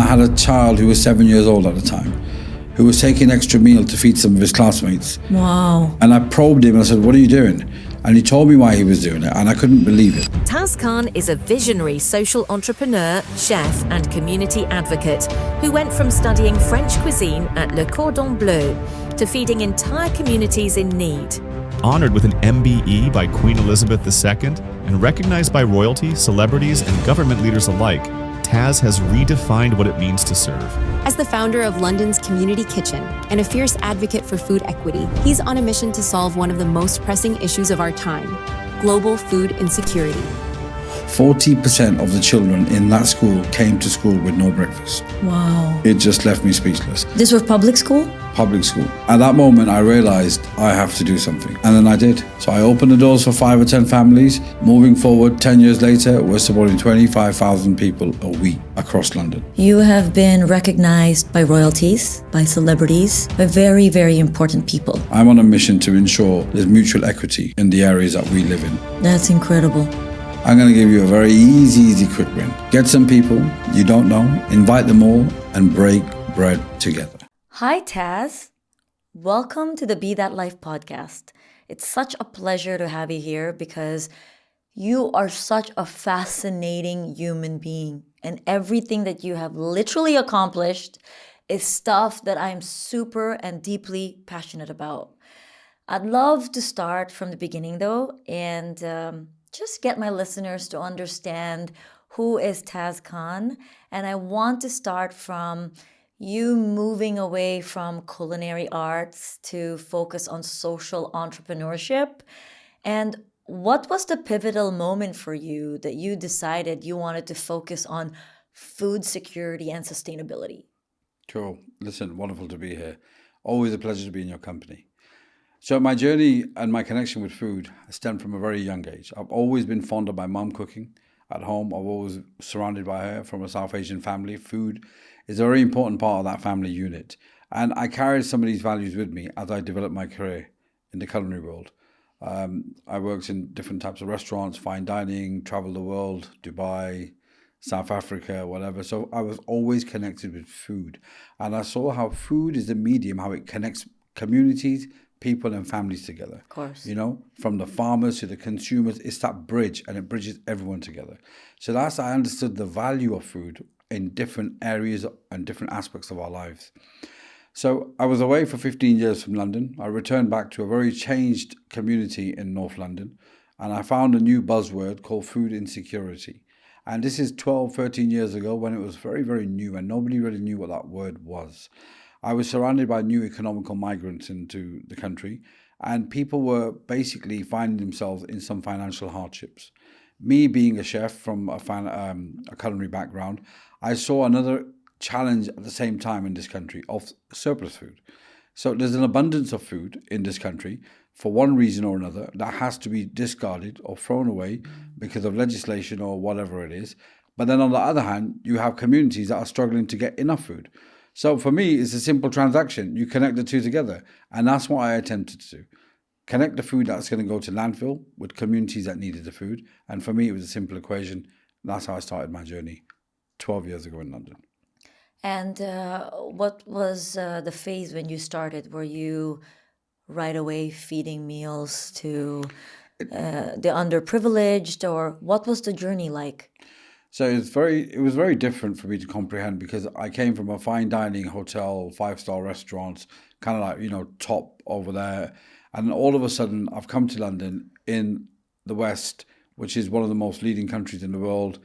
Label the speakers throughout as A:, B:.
A: had a child who was 7 years old at the time, who was taking extra meal to feed some of his classmates.
B: Wow.
A: And I probed him and I said, "What are you doing?" And he told me why he was doing it, and I couldn't believe it.
C: Taz Khan is a visionary social entrepreneur, chef and community advocate who went from studying French cuisine at Le Cordon Bleu to feeding entire communities in need.
D: Honored with an MBE by Queen Elizabeth II and recognized by royalty, celebrities, and government leaders alike, Taz has redefined what it means to serve.
E: As the founder of London's Community Kitchen and a fierce advocate for food equity, he's on a mission to solve one of the most pressing issues of our time: global food insecurity.
A: 40% of the children in that school came to school with no breakfast.
B: Wow.
A: It just left me speechless.
B: This was public school?
A: Public school. At that moment, I realized I have to do something. And then I did. So I opened the doors for 5 or 10 families. Moving forward, 10 years later, we're supporting 25,000 people a week across London.
B: You have been recognized by royalties, by celebrities, by very, very important people.
A: I'm on a mission to ensure there's mutual equity in the areas that we live in.
B: That's incredible.
A: I'm going to give you a very easy quick win. Get some people you don't know, invite them all, and break bread together.
B: Hi, Taz. Welcome to the Be That Life podcast. It's such a pleasure to have you here because you are such a fascinating human being, and everything that you have literally accomplished is stuff that I'm super and deeply passionate about. I'd love to start from the beginning though, and just get my listeners to understand who is Taz Khan. And I want to start from you moving away from culinary arts to focus on social entrepreneurship. And what was the pivotal moment for you that you decided you wanted to focus on food security and sustainability?
A: Cool. Listen, wonderful to be here. Always a pleasure to be in your company. So my journey and my connection with food stemmed from a very young age. I've always been fond of my mum cooking at home. I've always surrounded by her from a South Asian family. Food is a very important part of that family unit. And I carried some of these values with me as I developed my career in the culinary world. I worked in different types of restaurants, fine dining, traveled the world, Dubai, South Africa, whatever. So I was always connected with food. And I saw how food is the medium, how it connects communities, people and families together.
B: Of course.
A: You know, from the farmers to the consumers, it's that bridge, and it bridges everyone together. So that's, I understood the value of food in different areas and different aspects of our lives. So I was away for 15 years from London. I returned back to a very changed community in North London, and I found a new buzzword called food insecurity. And this is 12, 13 years ago when it was very, very new and nobody really knew what that word was. I was surrounded by new economical migrants into the country, and people were basically finding themselves in some financial hardships. Me being a chef from a culinary background, I saw another challenge at the same time in this country of surplus food. So there's an abundance of food in this country for one reason or another that has to be discarded or thrown away because of legislation or whatever it is. But then on the other hand, you have communities that are struggling to get enough food. So for me, it's a simple transaction. You connect the two together. And that's what I attempted to do. Connect the food that's going to go to landfill with communities that needed the food. And for me, it was a simple equation. That's how I started my journey 12 years ago in London.
B: And what was the phase when you started? Were you right away feeding meals to the underprivileged, or what was the journey like?
A: So it was very different for me to comprehend because I came from a fine dining hotel, 5-star restaurants, kind of like, you know, top over there. And all of a sudden I've come to London in the West, which is one of the most leading countries in the world,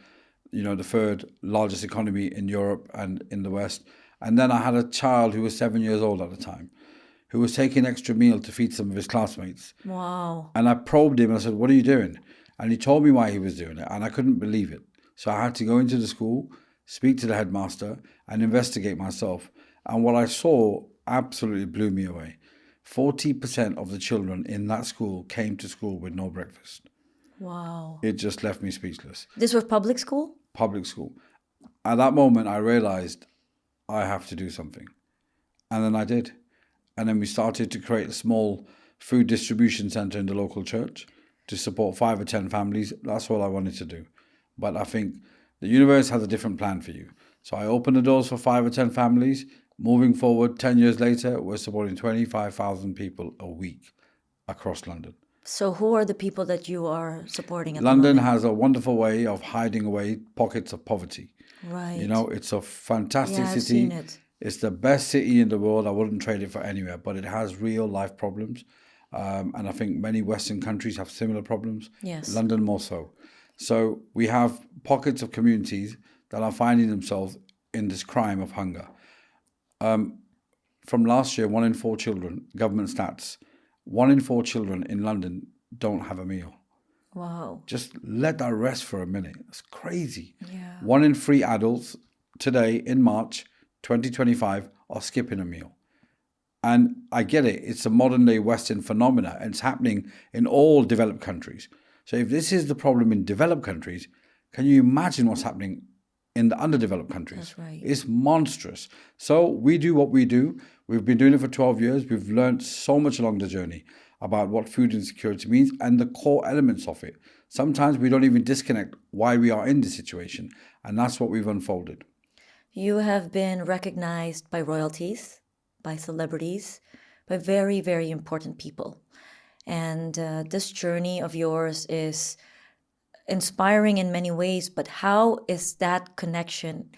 A: you know, the third largest economy in Europe and in the West. And then I had a child who was 7 years old at the time, who was taking extra meal to feed some of his classmates.
B: Wow.
A: And I probed him and I said, "What are you doing?" And he told me why he was doing it. And I couldn't believe it. So I had to go into the school, speak to the headmaster, and investigate myself. And what I saw absolutely blew me away. 40% of the children in that school came to school with no breakfast.
B: Wow.
A: It just left me speechless.
B: This was public school?
A: Public school. At that moment, I realized I have to do something. And then I did. And then we started to create a small food distribution center in the local church to support 5 or 10 families. That's all I wanted to do. But I think the universe has a different plan for you. So I opened the doors for 5 or 10 families. Moving forward, 10 years later, we're supporting 25,000 people a week across London.
B: So who are the people that you are supporting at
A: London
B: the moment?
A: has a wonderful way of hiding away pockets of poverty.
B: Right.
A: You know, it's a fantastic
B: Yeah, I've
A: city.
B: seen it.
A: It's the best city in the world. I wouldn't trade it for anywhere, but it has real life problems. And I think many Western countries have similar problems.
B: Yes.
A: London more so. So we have pockets of communities that are finding themselves in this crime of hunger. From last year, 1 in 4 children, government stats, 1 in 4 children in London don't have a meal.
B: Wow.
A: Just let that rest for a minute. It's crazy.
B: Yeah.
A: 1 in 3 adults today in March 2025 are skipping a meal. And I get it. It's a modern day Western phenomena, and it's happening in all developed countries. So if this is the problem in developed countries, can you imagine what's happening in the underdeveloped countries?
B: That's right.
A: It's monstrous. So we do what we do. We've been doing it for 12 years. We've learned so much along the journey about what food insecurity means and the core elements of it. Sometimes we don't even disconnect why we are in this situation. And that's what we've unfolded.
B: You have been recognized by royalties, by celebrities, by very, very important people. And this journey of yours is inspiring in many ways, but how is that connection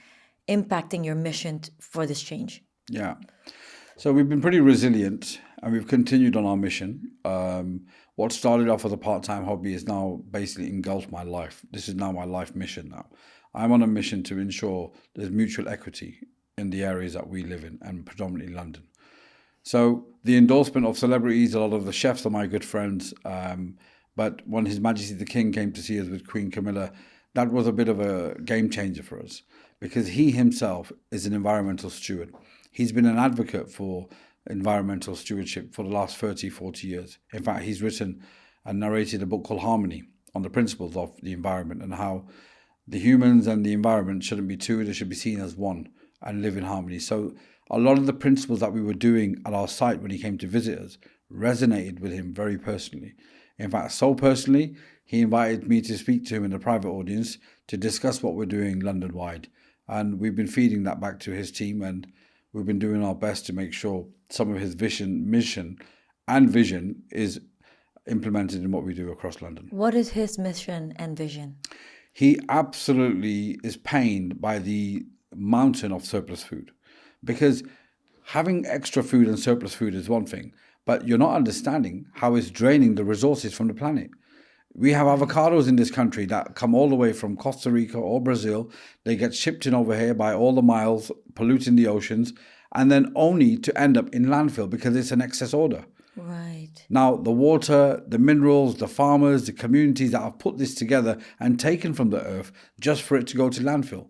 B: impacting your mission for this change?
A: Yeah. So we've been pretty resilient and we've continued on our mission. What started off as a part-time hobby is now basically engulfed my life. This is now my life mission now. I'm on a mission to ensure there's mutual equity in the areas that we live in, and predominantly London. So the endorsement of celebrities, a lot of the chefs are my good friends. But when His Majesty the King came to see us with Queen Camilla, that was a bit of a game changer for us, because he himself is an environmental steward. He's been an advocate for environmental stewardship for the last 30, 40 years. In fact, he's written and narrated a book called Harmony on the principles of the environment and how the humans and the environment shouldn't be two, they should be seen as one and live in harmony. So a lot of the principles that we were doing at our site when he came to visit us resonated with him very personally. In fact, so personally, he invited me to speak to him in a private audience to discuss what we're doing London-wide. And we've been feeding that back to his team, and we've been doing our best to make sure some of his mission and vision is implemented in what we do across London.
B: What is his mission and vision?
A: He absolutely is pained by the mountain of surplus food, because having extra food and surplus food is one thing, but you're not understanding how it's draining the resources from the planet. We have avocados in this country that come all the way from Costa Rica or Brazil. They get shipped in over here by all the miles, polluting the oceans, and then only to end up in landfill because it's an excess order.
B: Right.
A: Now, the water, the minerals, the farmers, the communities that have put this together and taken from the earth just for it to go to landfill.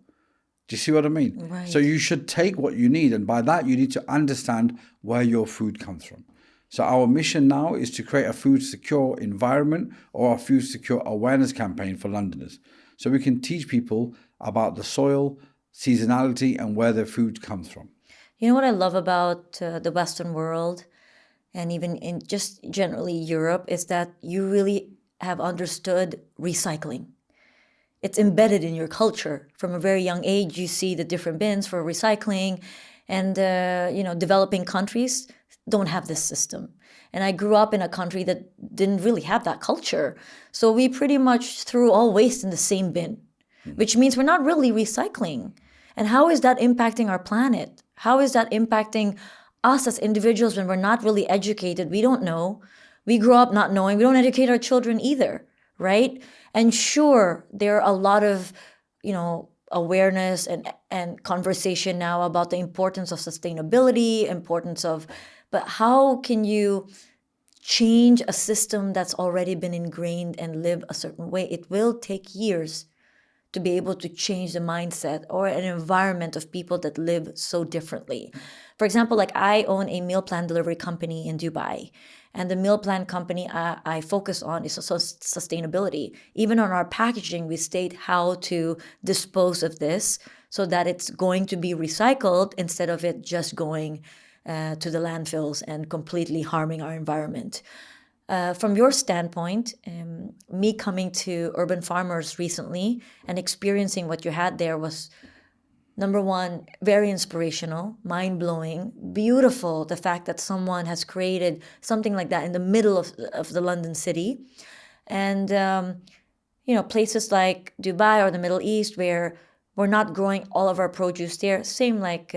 A: Do you see what I mean?
B: Right.
A: So you should take what you need, and by that you need to understand where your food comes from. So our mission now is to create a food secure environment or a food secure awareness campaign for Londoners, so we can teach people about the soil, seasonality, and where their food comes from.
B: You know what I love about the Western world, and even in just generally Europe, is that you really have understood recycling. It's embedded in your culture. From a very young age, you see the different bins for recycling, and developing countries don't have this system. And I grew up in a country that didn't really have that culture. So we pretty much threw all waste in the same bin, which means we're not really recycling. And how is that impacting our planet? How is that impacting us as individuals when we're not really educated? We don't know. We grow up not knowing. We don't educate our children either, right? And sure, there are a lot of, awareness and conversation now about the importance of sustainability, but how can you change a system that's already been ingrained and live a certain way? It will take years to be able to change the mindset or an environment of people that live so differently. For example, like I own a meal plan delivery company in Dubai, and the meal plan company I focus on is also sustainability. Even on our packaging, we state how to dispose of this so that it's going to be recycled instead of it just going to the landfills and completely harming our environment. From your standpoint, me coming to urban farmers recently and experiencing what you had there was Number one, very inspirational, mind-blowing, beautiful, the fact that someone has created something like that in the middle of the London city. And, places like Dubai or the Middle East where we're not growing all of our produce there. Same like,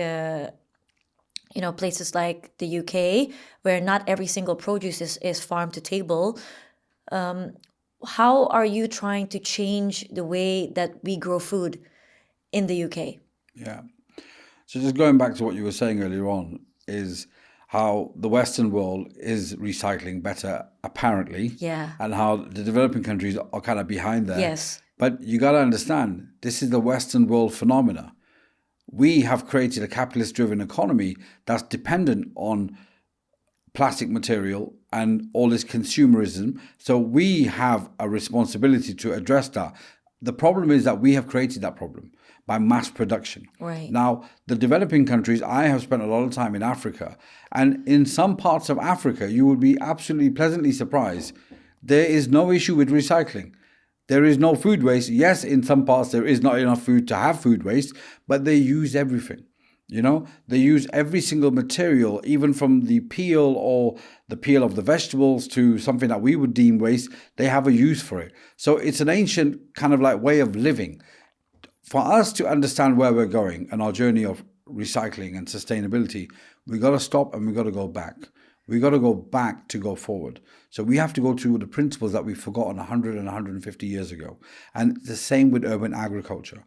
B: places like the UK where not every single produce is farm to table. How are you trying to change the way that we grow food in the UK?
A: Yeah. So just going back to what you were saying earlier on is how the Western world is recycling better, apparently.
B: Yeah.
A: And how the developing countries are kind of behind there.
B: Yes.
A: But you got to understand, this is the Western world phenomena. We have created a capitalist-driven economy that's dependent on plastic material and all this consumerism. So we have a responsibility to address that. The problem is that we have created that problem by mass production.
B: Right.
A: Now, the developing countries, I have spent a lot of time in Africa, and in some parts of Africa, you would be absolutely pleasantly surprised. There is no issue with recycling. There is no food waste. Yes, in some parts there is not enough food to have food waste, but they use everything. They use every single material, even from the peel or the peel of the vegetables to something that we would deem waste. They have a use for it. So it's an ancient kind of like way of living. For us to understand where we're going and our journey of recycling and sustainability, we got to stop and we got to go back. We got to go back to go forward. So we have to go to the principles that we've forgotten 100 and 150 years ago. And the same with urban agriculture.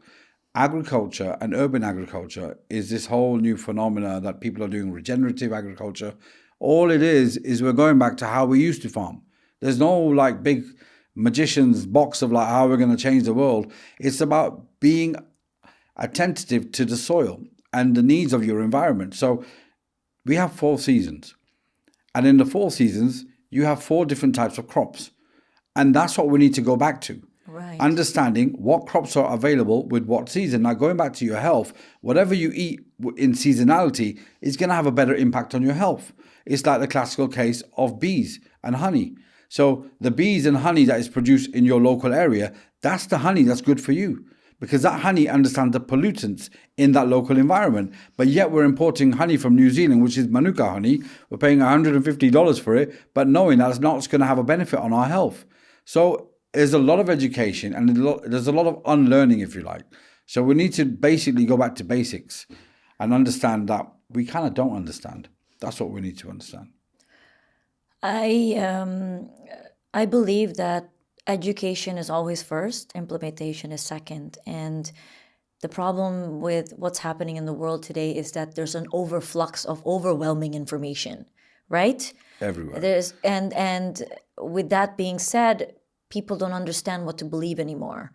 A: Agriculture and urban agriculture is this whole new phenomena that people are doing regenerative agriculture. All it is we're going back to how we used to farm. There's no like big magician's box of like how we're going to change the world. It's about being attentive to the soil and the needs of your environment. So we have 4 seasons. And in the 4 seasons, you have 4 different types of crops. And that's what we need to go back to.
B: Right.
A: Understanding what crops are available with what season. Now, going back to your health, whatever you eat in seasonality is going to have a better impact on your health. It's like the classical case of bees and honey. So the bees and honey that is produced in your local area, that's the honey that's good for you. Because that honey understands the pollutants in that local environment. But yet we're importing honey from New Zealand, which is Manuka honey. We're paying $150 for it, but knowing that it's not going to have a benefit on our health. So there's a lot of education and there's a lot of unlearning, if you like. So we need to basically go back to basics and understand that we kind of don't understand. That's what we need to understand.
B: I believe that education is always first, implementation is second. And the problem with what's happening in the world today is that there's an overflux of overwhelming information, right?
A: Everywhere.
B: And with that being said, people don't understand what to believe anymore.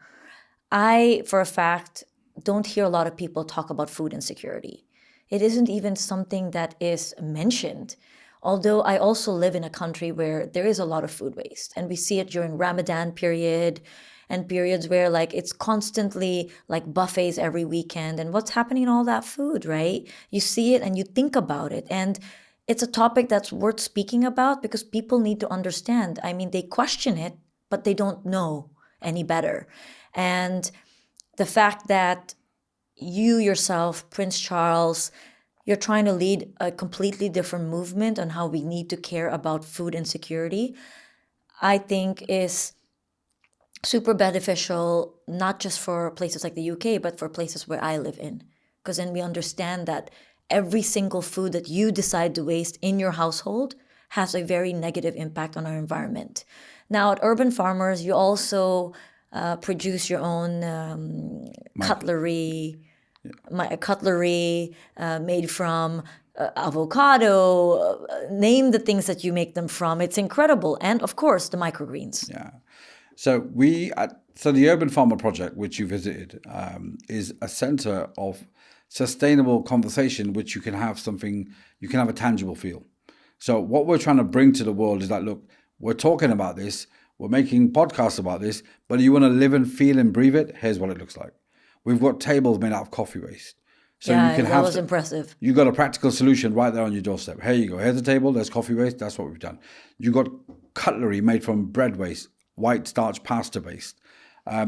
B: I, for a fact, don't hear a lot of people talk about food insecurity. It isn't even something that is mentioned. Although I also live in a country where there is a lot of food waste, and we see it during Ramadan period and periods where like it's constantly like buffets every weekend, and what's happening in all that food, right? You see it and you think about it, and it's a topic that's worth speaking about because people need to understand. I mean, they question it, but they don't know any better. And the fact that you yourself, Prince Charles, you're trying to lead a completely different movement on how we need to care about food insecurity, I think is super beneficial, not just for places like the UK, but for places where I live in. Because then we understand that every single food that you decide to waste in your household has a very negative impact on our environment. Now, at Urban Farmers, you also produce your own cutlery, made from avocado, name the things that you make them from. It's incredible. And of course, the microgreens.
A: Yeah. So the Urban Farmer Project, which you visited, is a center of sustainable conversation, which you can have a tangible feel. So what we're trying to bring to the world is that, look, we're talking about this, we're making podcasts about this, but you want to live and feel and breathe it, here's what it looks like. We've got tables made out of coffee waste. So
B: yeah,
A: you can
B: that was impressive.
A: You got a practical solution right there on your doorstep. Here you go. Here's the table. There's coffee waste. That's what we've done. You got cutlery made from bread waste, white starch pasta based.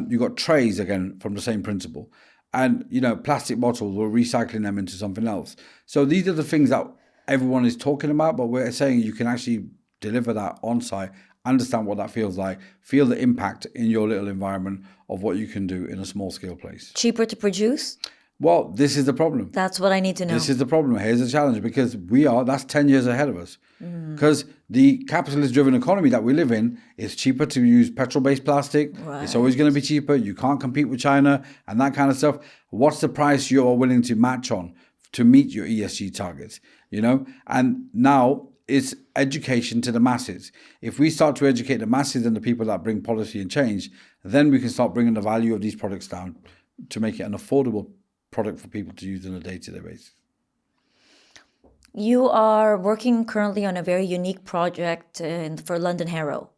A: You got trays, again, from the same principle. And, plastic bottles, we're recycling them into something else. So these are the things that everyone is talking about, but we're saying you can actually deliver that on site, understand what that feels like, feel the impact in your little environment of what you can do in a small scale place.
B: Cheaper to produce?
A: Well, this is the problem.
B: That's what I need to know.
A: This is the problem. Here's the challenge, because that's 10 years ahead of us. Because the capitalist driven economy that we live in is cheaper to use petrol-based plastic.
B: Right.
A: It's always going to be cheaper. You can't compete with China and that kind of stuff. What's the price you're willing to match on to meet your ESG targets? And now it's education to the masses. If we start to educate the masses and the people that bring policy and change, then we can start bringing the value of these products down to make it an affordable product for people to use on a day-to-day basis.
B: You are working currently on a very unique project for London Harrow,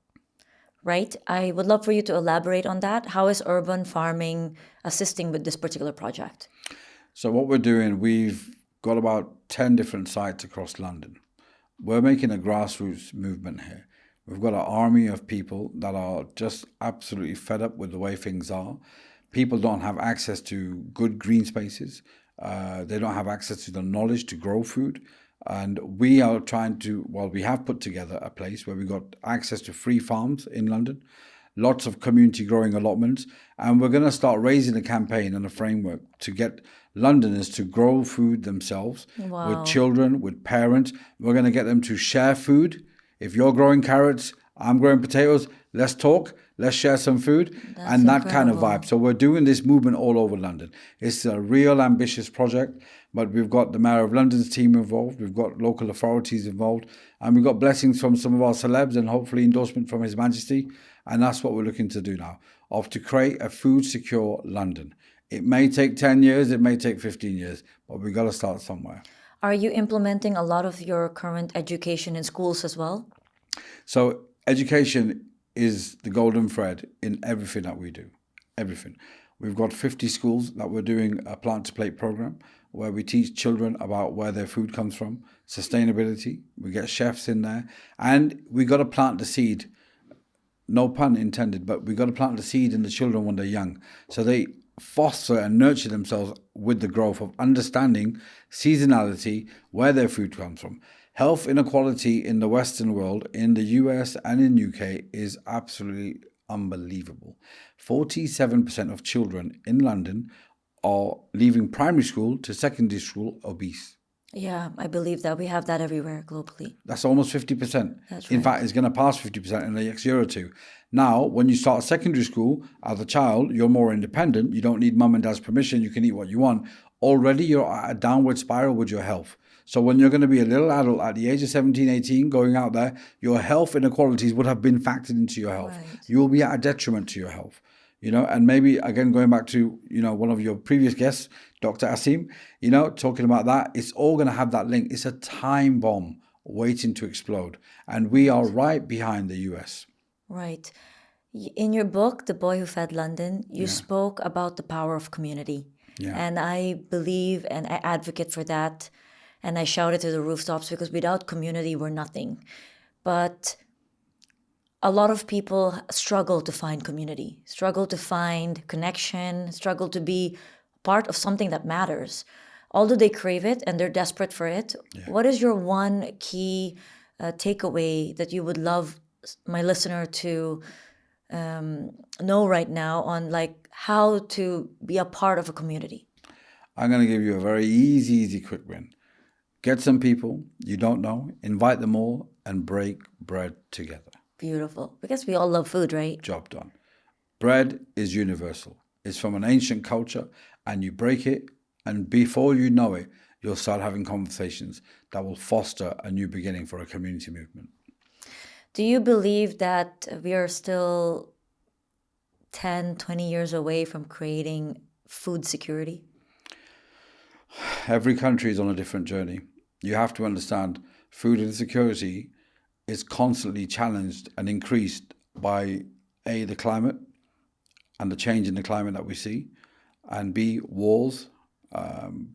B: right? I would love for you to elaborate on that. How is urban farming assisting with this particular project?
A: So what we're doing, we've got about 10 different sites across London. We're making a grassroots movement here. We've got an army of people that are just absolutely fed up with the way things are. People don't have access to good green spaces. They don't have access to the knowledge to grow food. And we are we have put together a place where we got access to free farms in London, lots of community growing allotments, and we're going to start raising a campaign and a framework to get Londoners to grow food themselves.
B: Wow.
A: With children, with parents. We're going to get them to share food. If you're growing carrots, I'm growing potatoes, let's talk, let's share some food.
B: That's
A: and that kind of
B: incredible.
A: vibe. So we're doing this movement all over London. It's a real ambitious project, but we've got the Mayor of London's team involved, we've got local authorities involved, and we've got blessings from some of our celebs and hopefully endorsement from His Majesty. And that's what we're looking to do now, to create a food secure London. It may take 10 years, it may take 15 years, but we've got to start somewhere.
B: Are you implementing a lot of your current education in schools as well?
A: So education is the golden thread in everything that we do, everything. We've got 50 schools that we're doing a plant to plate program where we teach children about where their food comes from, sustainability. We get chefs in there, and we got to plant the seed. No pun intended, but we got to plant the seed in the children when they're young, so they foster and nurture themselves with the growth of understanding seasonality, where their food comes from. Health inequality in the Western world, in the US and in UK, is absolutely unbelievable. 47% of children in London are leaving primary school to secondary school obese.
B: Yeah, I believe that we have that everywhere globally.
A: That's almost 50%.
B: That's
A: In
B: right.
A: fact, it's going to pass 50% in the next year or two. Now, when you start secondary school as a child, you're more independent. You don't need mum and dad's permission. You can eat what you want. Already, you're at a downward spiral with your health. So when you're going to be a little adult at the age of 17, 18, going out there, your health inequalities would have been factored into your health.
B: Right.
A: You will be at a detriment to your health. And maybe, again, going back to, one of your previous guests, Dr. Asim, talking about that, it's all going to have that link. It's a time bomb waiting to explode. And we are right behind the US.
B: Right. In your book, The Boy Who Fed London, you spoke about the power of community.
A: Yeah.
B: And I believe and I advocate for that. And I shout it to the rooftops because without community, we're nothing. But a lot of people struggle to find community, struggle to find connection, struggle to be part of something that matters. Although they crave it and they're desperate for it, what is your one key takeaway that you would love my listener to know right now on how to be a part of a community?
A: I'm going to give you a very easy, quick win. Get some people you don't know, invite them all, and break bread together.
B: Beautiful. Because we all love food, right?
A: Job done. Bread is universal. It's from an ancient culture, and you break it, and before you know it, you'll start having conversations that will foster a new beginning for a community movement.
B: Do you believe that we are still 10, 20 years away from creating food security?
A: Every country is on a different journey. You have to understand food insecurity is constantly challenged and increased by A, the climate and the change in the climate that we see, and B, wars,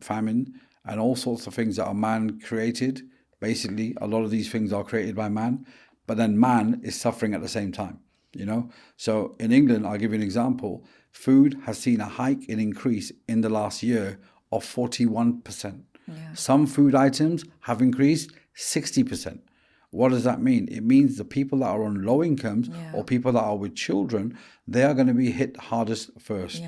A: famine, and all sorts of things that are man-created. Basically, a lot of these things are created by man, but then man is suffering at the same time. So in England, I'll give you an example. Food has seen a hike in increase in the last year of 41%. Some food items have increased 60%. What does that mean? It means the people that are on low incomes or people that are with children, they are going to be hit hardest first.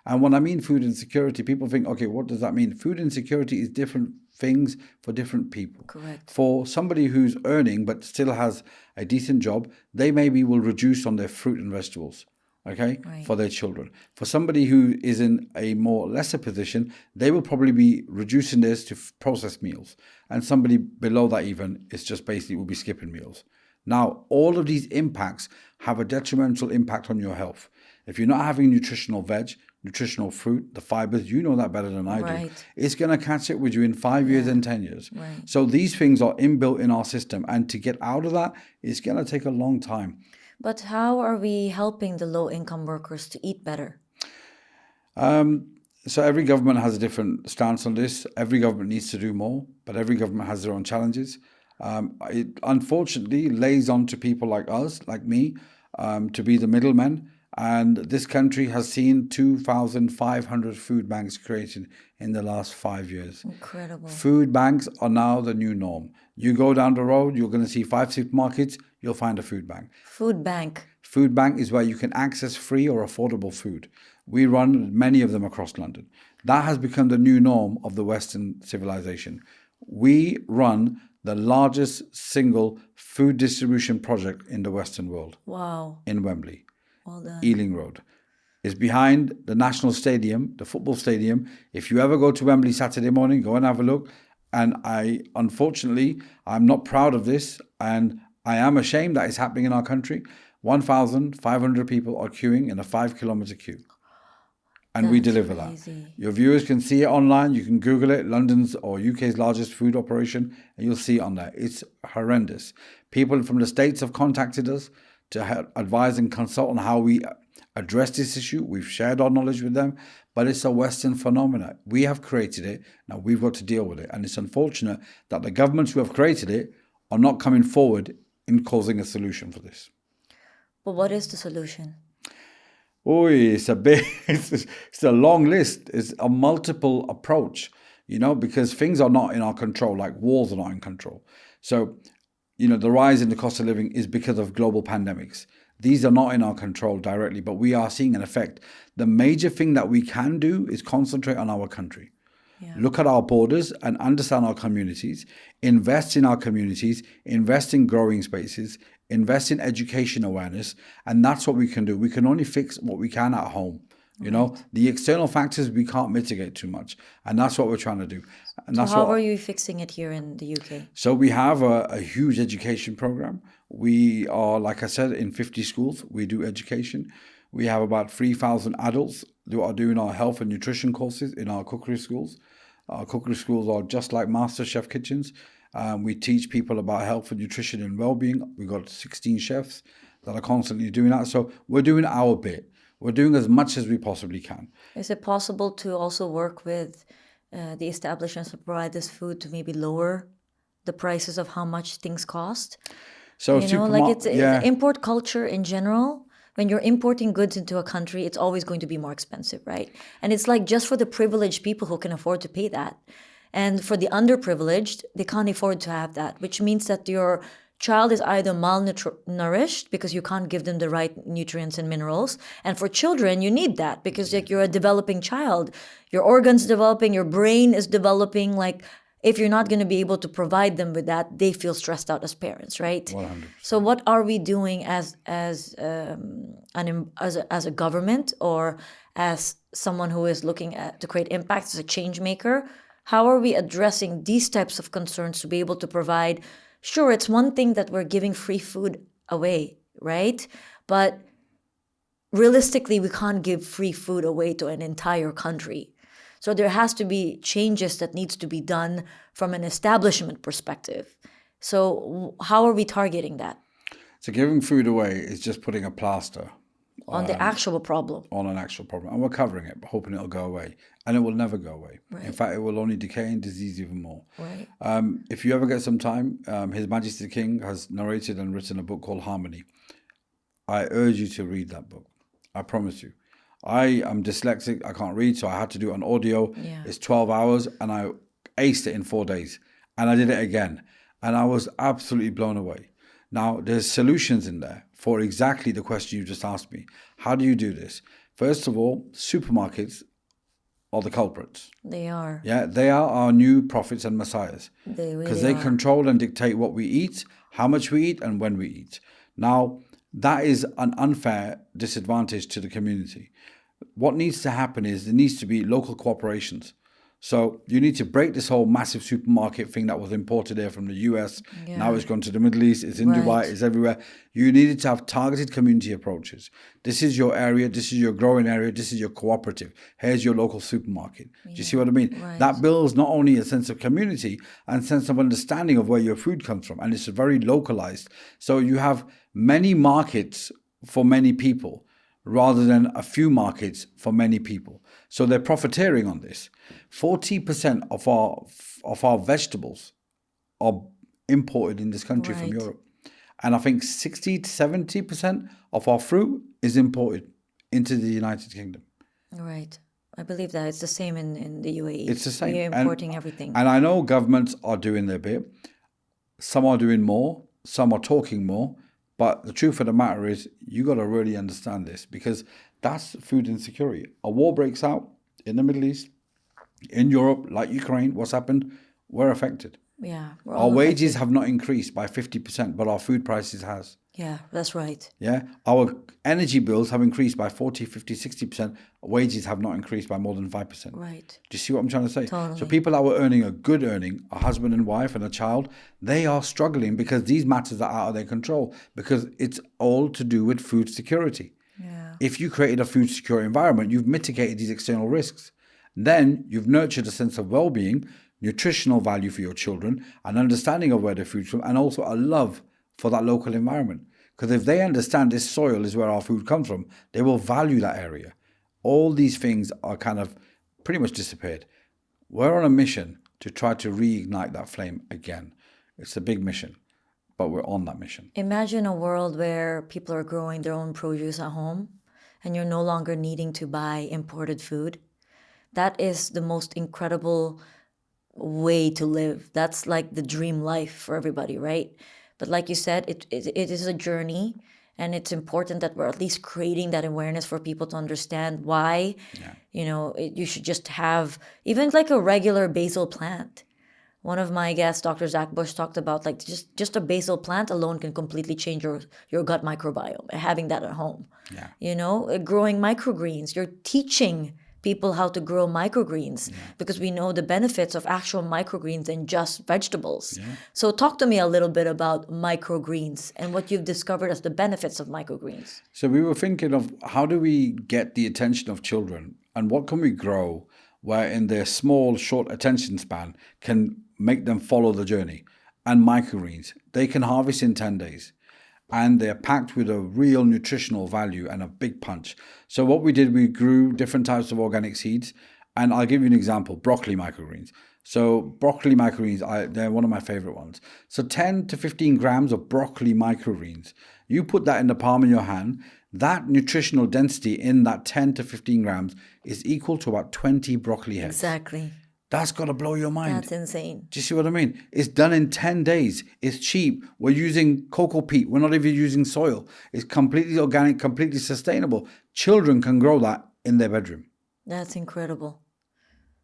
A: And when I mean food insecurity, people think, okay, what does that mean? Food insecurity is different things for different people.
B: Correct.
A: For somebody who's earning but still has a decent job, they maybe will reduce on their fruit and vegetables. Okay, for their children. For somebody who is in a more lesser position, they will probably be reducing this to processed meals. And somebody below that even is just basically will be skipping meals. Now, all of these impacts have a detrimental impact on your health. If you're not having nutritional veg, nutritional fruit, the fibers, you know that better than I do. It's going to catch it with you in 5 years and 10 years. So these things are inbuilt in our system. And to get out of that, it's going to take a long time.
B: But how are we helping the low-income workers to eat better?
A: So every government has a different stance on this. Every government needs to do more, but every government has their own challenges. It unfortunately lays on to people like us, like me, to be the middlemen. And this country has seen 2,500 food banks created in the last 5 years.
B: Incredible.
A: Food banks are now the new norm. You go down the road, you're going to see 5 supermarkets, you'll find a food bank.
B: Food bank.
A: Food bank is where you can access free or affordable food. We run many of them across London. That has become the new norm of the Western civilization. We run the largest single food distribution project in the Western world.
B: Wow.
A: In Wembley.
B: Well done.
A: Ealing Road. It's behind the National Stadium, the football stadium. If you ever go to Wembley Saturday morning, go and have a look. And unfortunately, I'm not proud of this. And I am ashamed that it's happening in our country. 1,500 people are queuing in a 5-kilometer queue. And we deliver
B: crazy.
A: that. Your viewers can see it online. You can Google it, London's or UK's largest food operation, and you'll see it on there. It's horrendous. People from the States have contacted us to advise and consult on how we address this issue. We've shared our knowledge with them, but it's a Western phenomenon. We have created it. Now we've got to deal with it. And it's unfortunate that the governments who have created it are not coming forward in causing a solution for this.
B: But what is the solution?
A: Oh, it's a long list. It's a multiple approach, because things are not in our control, like wars are not in control. So, the rise in the cost of living is because of global pandemics. These are not in our control directly, but we are seeing an effect. The major thing that we can do is concentrate on our country. Look at our borders and understand our communities, invest in our communities, invest in growing spaces, invest in education awareness, and that's what we can do. We can only fix what we can at home. The external factors we can't mitigate too much, and that's what we're trying to do. And
B: so
A: that's
B: how are you fixing it here in the UK?
A: So we have a huge education program. We are, like I said, in 50 schools. We do education. We have about 3,000 adults who are doing our health and nutrition courses in our cookery schools. Our cookery schools are just like master chef kitchens. We teach people about health and nutrition and well-being. We've got 16 chefs that are constantly doing that. So we're doing our bit. We're doing as much as we possibly can.
B: Is it possible to also work with the establishments that provide this food to maybe lower the prices of how much things cost?
A: So
B: it's import culture in general. When you're importing goods into a country, it's always going to be more expensive, right? And it's like just for the privileged people who can afford to pay that. And for the underprivileged, they can't afford to have that, which means that your child is either malnourished because you can't give them the right nutrients and minerals. And for children, you need that because you're a developing child. Your organs developing, your brain is developing. If you're not going to be able to provide them with that, they feel stressed out as parents, right?
A: 100%.
B: So what are we doing as a government or as someone who is looking to create impact as a change maker? How are we addressing these types of concerns to be able to provide? Sure, it's one thing that we're giving free food away, right? But realistically, we can't give free food away to an entire country. So there has to be changes that needs to be done from an establishment perspective. So how are we targeting that?
A: So giving food away is just putting a plaster
B: on the actual problem.
A: On an actual problem. And we're covering it, hoping it'll go away. And it will never go away. Right. In fact, it will only decay and disease even more.
B: Right.
A: If you ever get some time, His Majesty the King has narrated and written a book called Harmony. I urge you to read that book. I promise you. I am dyslexic. I can't read, so I had to do it on audio.
B: Yeah.
A: It's 12 hours, and I aced it in 4 days. And I did it again. And I was absolutely blown away. Now, there's solutions in there for exactly the question you just asked me. How do you do this? First of all, supermarkets are the culprits.
B: They are.
A: Yeah, they are our new prophets and messiahs.
B: They really
A: Because they
B: are.
A: control and dictate what we eat, how much we eat, and when we eat. Now, that is an unfair disadvantage to the community. What needs to happen is there needs to be local cooperations. So you need to break this whole massive supermarket thing that was imported here from the US.
B: Yeah.
A: Now it's gone to the Middle East, it's in
B: Right.
A: Dubai, it's everywhere. You needed to have targeted community approaches. This is your area, this is your growing area, this is your cooperative. Here's your local supermarket. Do you see what I mean?
B: Right.
A: That builds not only a sense of community and sense of understanding of where your food comes from, and it's very localized. So you have many markets for many people rather than a few markets for many people. So they're profiteering on this. 40% of our vegetables are imported in this country from
B: Right.
A: Europe. And I think 60 to 70% of our fruit is imported into the United Kingdom.
B: Right. I believe that it's the same in the UAE.
A: It's the same.
B: We're importing everything.
A: And I know governments are doing their bit. Some are doing more. Some are talking more. But the truth of the matter is, you got to really understand this, because that's food insecurity. A war breaks out in the Middle East, in Europe, like Ukraine. What's happened? We're affected.
B: Yeah. We're
A: Our
B: all
A: wages have not increased by 50%, but our food prices has.
B: Yeah, that's right.
A: Yeah, our energy bills have increased by 40, 50, 60%. Wages have not increased by more than 5%.
B: Right.
A: Do you see what I'm trying to say?
B: Totally.
A: So people that were earning a good earning, a husband and wife and a child, they are struggling because these matters are out of their control, because it's all to do with food security.
B: Yeah.
A: If you created a food secure environment, you've mitigated these external risks. Then you've nurtured a sense of well-being, nutritional value for your children, an understanding of where their food's from, and also a love for that local environment. Because if they understand this soil is where our food comes from, they will value that area. All these things are kind of pretty much disappeared. We're on a mission to try to reignite that flame again. It's a big mission, but we're on that mission.
B: Imagine a world where people are growing their own produce at home and you're no longer needing to buy imported food. That is the most incredible way to live. That's like the dream life for everybody, right? But like you said, it is a journey, and it's important that we're at least creating that awareness for people to understand why, you should just have even like a regular basil plant. One of my guests, Dr. Zach Bush, talked about like just a basil plant alone can completely change your gut microbiome, having that at home.
A: Yeah.
B: Growing microgreens, you're teaching people how to grow microgreens because we know the benefits of actual microgreens than just vegetables. So talk to me a little bit about microgreens and what you've discovered as the benefits of microgreens.
A: So we were thinking of how do we get the attention of children, and what can we grow where in their small, short attention span can make them follow the journey. And microgreens, they can harvest in 10 days. And they're packed with a real nutritional value and a big punch. So what we did, we grew different types of organic seeds. And I'll give you an example, broccoli microgreens. So broccoli microgreens, they're one of my favorite ones. So 10 to 15 grams of broccoli microgreens. You put that in the palm of your hand, that nutritional density in that 10 to 15 grams is equal to about 20 broccoli heads.
B: Exactly.
A: That's got to blow your mind.
B: That's insane.
A: Do you see what I mean? It's done in 10 days. It's cheap. We're using cocoa peat. We're not even using soil. It's completely organic, completely sustainable. Children can grow that in their bedroom.
B: That's incredible.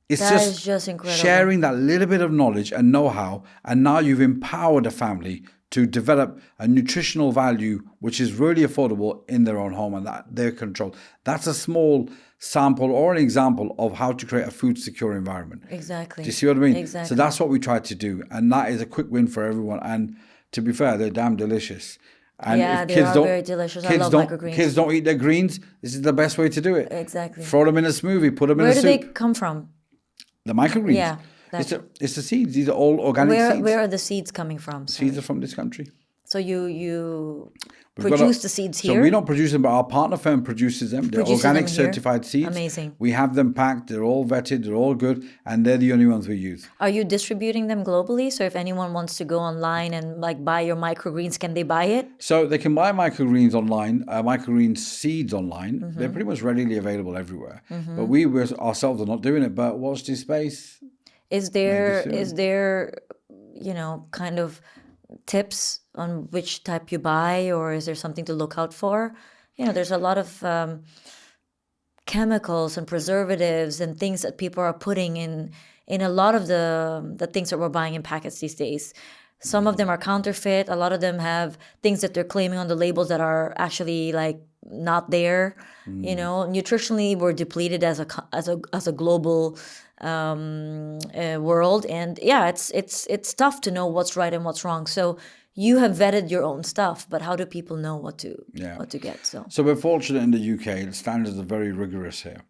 A: It's
B: That is just incredible.
A: sharing that little bit of knowledge and know-how, and now you've empowered a family to develop a nutritional value which is really affordable in their own home and that their control. That's a small sample or an example of how to create a food secure environment.
B: Exactly.
A: Do you see what I mean?
B: Exactly.
A: So that's what we tried to do, and that is a quick win for everyone. And to be fair, they're damn delicious. And
B: Yeah,
A: if
B: they
A: kids
B: are
A: don't,
B: very delicious. I
A: kids
B: love
A: don't,
B: microgreens.
A: Kids don't eat their greens. This is the best way to do it.
B: Exactly.
A: Throw them in a smoothie. Put them
B: Where
A: in a
B: do
A: soup.
B: they come from?
A: The microgreens.
B: Yeah,
A: It's the seeds. These are all organic seeds.
B: Where are the seeds coming from? Sorry.
A: Seeds are from this country.
B: So you
A: We've got
B: produce the seeds
A: So
B: here?
A: we don't produce them, but our partner firm produces them. They're
B: Produces them
A: organic
B: here?
A: certified seeds.
B: Amazing.
A: We have them packed. They're all vetted. They're all good. And they're the only ones we use.
B: Are you distributing them globally? So if anyone wants to go online and like buy your microgreens, can they buy it?
A: So they can buy microgreens online, microgreens seeds online.
B: Mm-hmm.
A: They're pretty much readily available everywhere. But we ourselves are not doing it. But watch this space.
B: Is there kind of tips on which type you buy, or is there something to look out for? There's a lot of chemicals and preservatives and things that people are putting in a lot of the things that we're buying in packets these days. Some of them are counterfeit. A lot of them have things that they're claiming on the labels that are actually like not there. Nutritionally, we're depleted as a global world, and yeah, it's tough to know what's right and what's wrong. So you have vetted your own stuff, but how do people know what to get?
A: So we're fortunate in the UK. The standards are very rigorous here,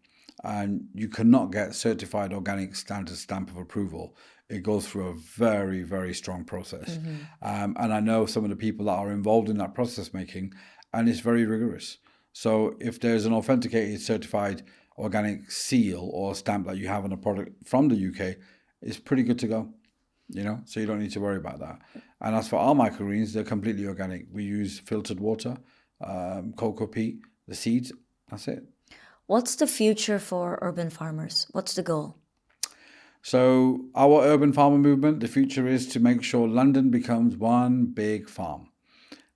A: and you cannot get certified organic standard stamp of approval. It goes through a very, very strong process, and I know some of the people that are involved in that process making, and it's very rigorous. So if there's an authenticated certified organic seal or stamp that you have on a product from the UK, it's pretty good to go, so you don't need to worry about that. And as for our microgreens, they're completely organic. We use filtered water, cocoa peat, the seeds, that's it.
B: What's the future for urban farmers? What's the goal?
A: So our urban farmer movement, the future is to make sure London becomes one big farm.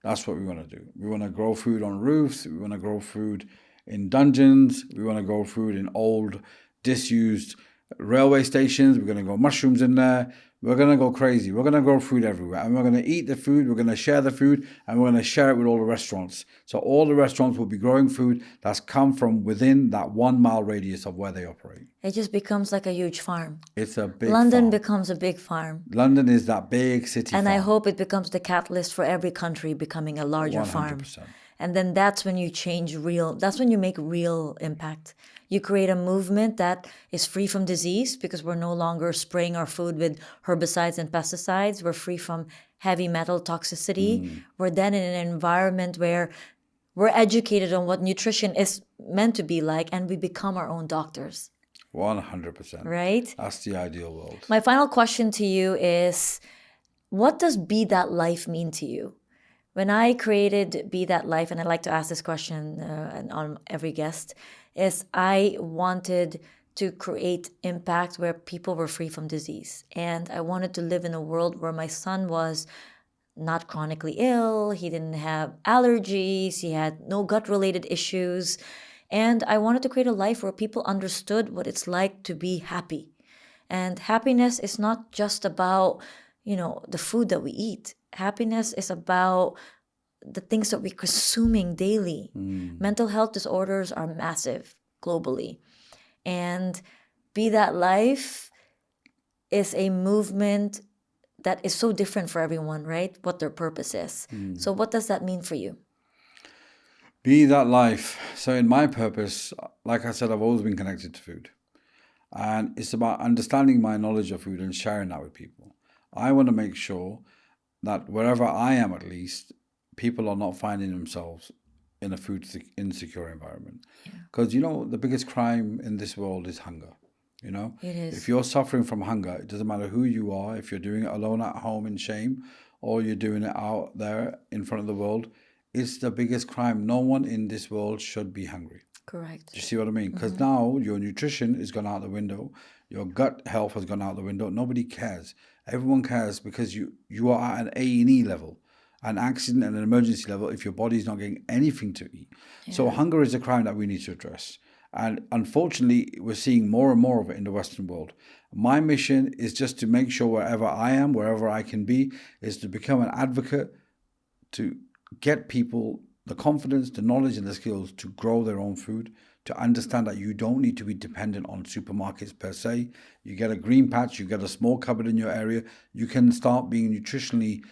A: That's what we want to do. We want to grow food on roofs. We want to grow food in dungeons. We want to grow food in old, disused railway stations. We're going to grow mushrooms in there. We're going to go crazy. We're going to grow food everywhere. And we're going to eat the food. We're going to share the food. And we're going to share it with all the restaurants. So all the restaurants will be growing food that's come from within that 1 mile radius of where they operate.
B: It just becomes like a huge farm.
A: It's a big
B: London
A: farm.
B: becomes a big farm.
A: London is that big city
B: And
A: farm.
B: I hope it becomes the catalyst for every country becoming a larger
A: 100%.
B: farm. And then that's when you that's when you make real impact. You create a movement that is free from disease because we're no longer spraying our food with herbicides and pesticides. We're free from heavy metal toxicity. We're then in an environment where we're educated on what nutrition is meant to be like, and we become our own doctors.
A: 100%.
B: Right?
A: That's the ideal world.
B: My final question to you is, what does Be That Life mean to you? When I created Be That Life, and I like to ask this question on every guest, is I wanted to create impact where people were free from disease. And I wanted to live in a world where my son was not chronically ill, he didn't have allergies, he had no gut-related issues. And I wanted to create a life where people understood what it's like to be happy. And happiness is not just about, the food that we eat. Happiness is about the things that we're consuming daily. Mental health disorders are massive globally. And Be That Life is a movement that is so different for everyone, right? What their purpose is. So what does that mean for you?
A: Be That Life. So in my purpose, like I said, I've always been connected to food. And it's about understanding my knowledge of food and sharing that with people. I want to make sure that wherever I am, at least, people are not finding themselves in a food insecure environment. Because, the biggest crime in this world is hunger.
B: It is.
A: If you're suffering from hunger, it doesn't matter who you are, if you're doing it alone at home in shame, or you're doing it out there in front of the world, it's the biggest crime. No one in this world should be hungry.
B: Correct.
A: Do you see what I mean? Because now your nutrition is gone out the window. Your gut health has gone out the window. Nobody cares. Everyone cares because you are at an A&E level, an accident and an emergency level if your body's not getting anything to eat. So hunger is a crime that we need to address. And unfortunately, we're seeing more and more of it in the Western world. My mission is just to make sure wherever I am, wherever I can be, is to become an advocate to get people the confidence, the knowledge, and the skills to grow their own food, to understand that you don't need to be dependent on supermarkets per se. You get a green patch, you get a small cupboard in your area, you can start being nutritionally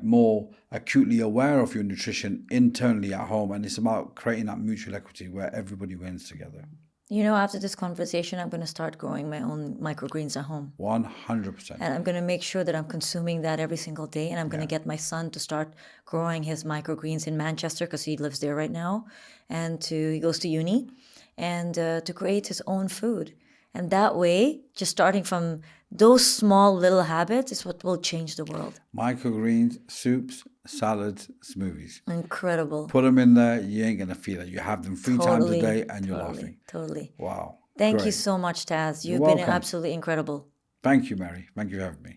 A: more acutely aware of your nutrition internally at home. And it's about creating that mutual equity where everybody wins together.
B: After this conversation, I'm going to start growing my own microgreens at home.
A: 100%.
B: And I'm going to make sure that I'm consuming that every single day. And I'm going to get my son to start growing his microgreens in Manchester because he lives there right now. And he goes to uni. And to create his own food. And that way, just starting from those small little habits is what will change the world.
A: Microgreens, soups, salads, smoothies.
B: Incredible.
A: Put them in there, you ain't going to feel it. You have them 3 times a day and you're laughing.
B: Totally.
A: Wow.
B: Thank you
A: Great.
B: so much, Taz. You've
A: You're
B: been
A: welcome.
B: absolutely incredible.
A: Thank you, Mary. Thank you for having me.